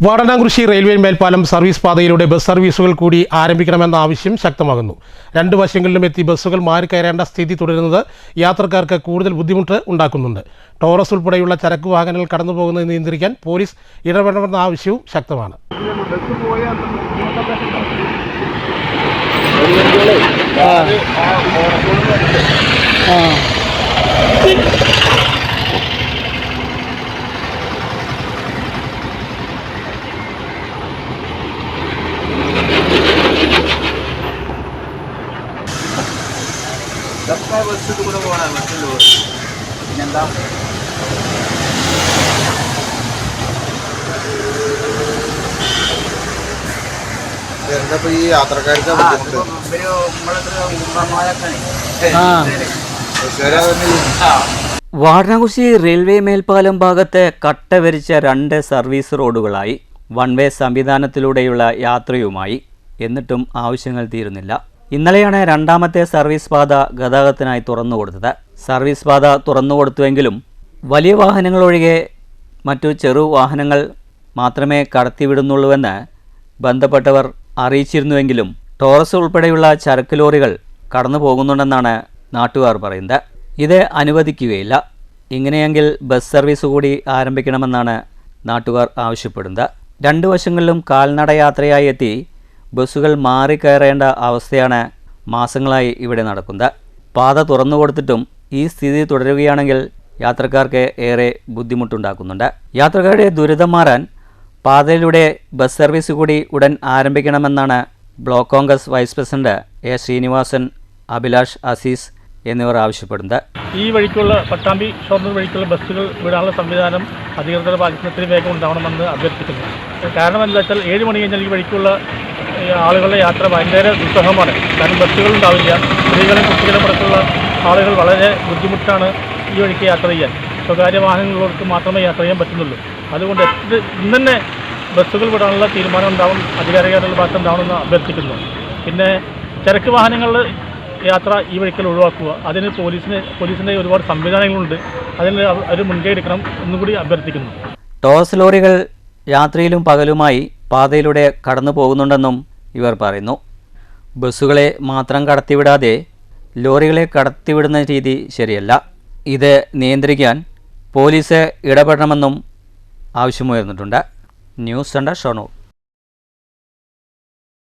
വാടനാംകുറിശ്ശി railway മേൽപ്പാലം service പാതയിലൂടെ bus സർവീസുകൾ കൂടി ആരംഭിക്കണമെന്ന ആവശ്യം ശക്തമാകുന്നു. രണ്ട് വശങ്ങളിലും എത്തി ബസ്സുകൾ മാറിക്കയറേണ്ട സ്ഥിതി തുടരുന്നത് യാത്രക്കാർക്ക് കൂടുതൽ ബുദ്ധിമുട്ട് ഉണ്ടാക്കുന്നുണ്ട്. ടോറസ് ഉൾപ്പെടെയുള്ള ചരക്ക് വാഹനങ്ങൾ കടന്നുപോകുന്നത് നിയന്ത്രിക്കാൻ പോലീസ് ഇടപെടണമെന്ന ആവശ്യവും ശക്തമാണ്. ബസ് കൂടെ പോകണം പിന്നെന്താ ഈ യാത്രക്കാർക്ക് വാടനാംകുറിശ്ശി റെയിൽവേ മേൽപ്പാലം ഭാഗത്ത് കട്ടവരിച്ച രണ്ട് സർവീസ് റോഡുകളായി വൺ വേ സംവിധാനത്തിലൂടെയുള്ള യാത്രയുമായി. എന്നിട്ടും ആവശ്യങ്ങൾ തീരുന്നില്ല. ഇന്നലെയാണ് രണ്ടാമത്തെ സർവീസ് പാത ഗതാഗതത്തിനായി തുറന്നുകൊടുത്തത്. സർവീസ് പാത തുറന്നുകൊടുത്തുവെങ്കിലും വലിയ വാഹനങ്ങളൊഴികെ മറ്റു ചെറു വാഹനങ്ങൾ മാത്രമേ കടത്തിവിടുന്നുള്ളൂവെന്ന് ബന്ധപ്പെട്ടവർ അറിയിച്ചിരുന്നുവെങ്കിലും ടോറസ് ഉൾപ്പെടെയുള്ള ചരക്ക് ലോറികൾ കടന്നു പോകുന്നുണ്ടെന്നാണ് നാട്ടുകാർ പറയുന്നത്. ഇത് അനുവദിക്കുകയില്ല. ഇങ്ങനെയെങ്കിൽ ബസ് സർവീസ് കൂടി ആരംഭിക്കണമെന്നാണ് നാട്ടുകാർ ആവശ്യപ്പെടുന്നത്. രണ്ടു വശങ്ങളിലും കാൽനടയാത്രയായി എത്തി ബസ്സുകൾ മാറിക്കയറേണ്ട അവസ്ഥയാണ് മാസങ്ങളായി ഇവിടെ നടക്കുന്നത്. പാത തുറന്നു കൊടുത്തിട്ടും ഈ സ്ഥിതി തുടരുകയാണെങ്കിൽ യാത്രക്കാർക്ക് ഏറെ ബുദ്ധിമുട്ടുണ്ടാക്കുന്നുണ്ട്. യാത്രക്കാരുടെ ദുരിതം മാറാൻ പാതയിലൂടെ ബസ് സർവീസ് കൂടി ഉടൻ ആരംഭിക്കണമെന്നാണ് block Congress vice president A Srinivasan, Abhilash Azeez എന്നിവർ ആവശ്യപ്പെടുന്നത്. ഈ വഴിക്കുള്ള പട്ടാമ്പി ഷൊർണൂർ വഴിക്കുള്ള ബസ്സുകൾ വിടാനുള്ള സംവിധാനം അധികൃതരുടെ ഭാഗത്ത് നിന്ന് വേഗം ഉണ്ടാവണമെന്ന് അഭ്യർത്ഥിക്കുന്നു. കാരണം എന്താ വെച്ചാൽ 7 മണി കഴിഞ്ഞാൽ ഈ വഴിക്കുള്ള ആളുകളുടെ യാത്ര ഭയങ്കര ദുസ്സഹമാണ്. കാരണം ബസ്സുകൾ ഉണ്ടാവില്ല. സ്ത്രീകളും കുട്ടികളും അടക്കമുള്ള ആളുകൾ വളരെ ബുദ്ധിമുട്ടാണ് ഈ വഴിക്ക് യാത്ര ചെയ്യാൻ. സ്വകാര്യ വാഹനങ്ങൾക്ക് മാത്രമേ യാത്ര ചെയ്യാൻ പറ്റുന്നുള്ളൂ. അതുകൊണ്ട് ഇന്ന് തന്നെ ബസ്സുകൾ വിടാനുള്ള തീരുമാനം ഉണ്ടാവും, അധികാരികളുടെ ഭാഗത്ത് ഉണ്ടാവണമെന്ന് അഭ്യർത്ഥിക്കുന്നു. പിന്നെ ചരക്ക് വാഹനങ്ങളുടെ യാത്ര ഈ വഴിക്കൽ ഒഴിവാക്കുക. അതിന് പോലീസിൻ്റെ ഒരുപാട് സംവിധാനങ്ങളുണ്ട്. അതിന് ഒരു മുൻകൈ എടുക്കണം എന്നുകൂടി അഭ്യർത്ഥിക്കുന്നു. ടോറസ് ലോറികൾ രാത്രിയിലും പകലുമായി പാതയിലൂടെ കടന്നു പോകുന്നുണ്ടെന്നും ഇവർ പറയുന്നു. ബസ്സുകളെ മാത്രം കടത്തിവിടാതെ ലോറികളെ കടത്തിവിടുന്ന രീതി ശരിയല്ല. ഇത് നിയന്ത്രിക്കാൻ പോലീസ് ഇടപെടണമെന്നും ആവശ്യമുയർന്നിട്ടുണ്ട്. News centre Shoranur.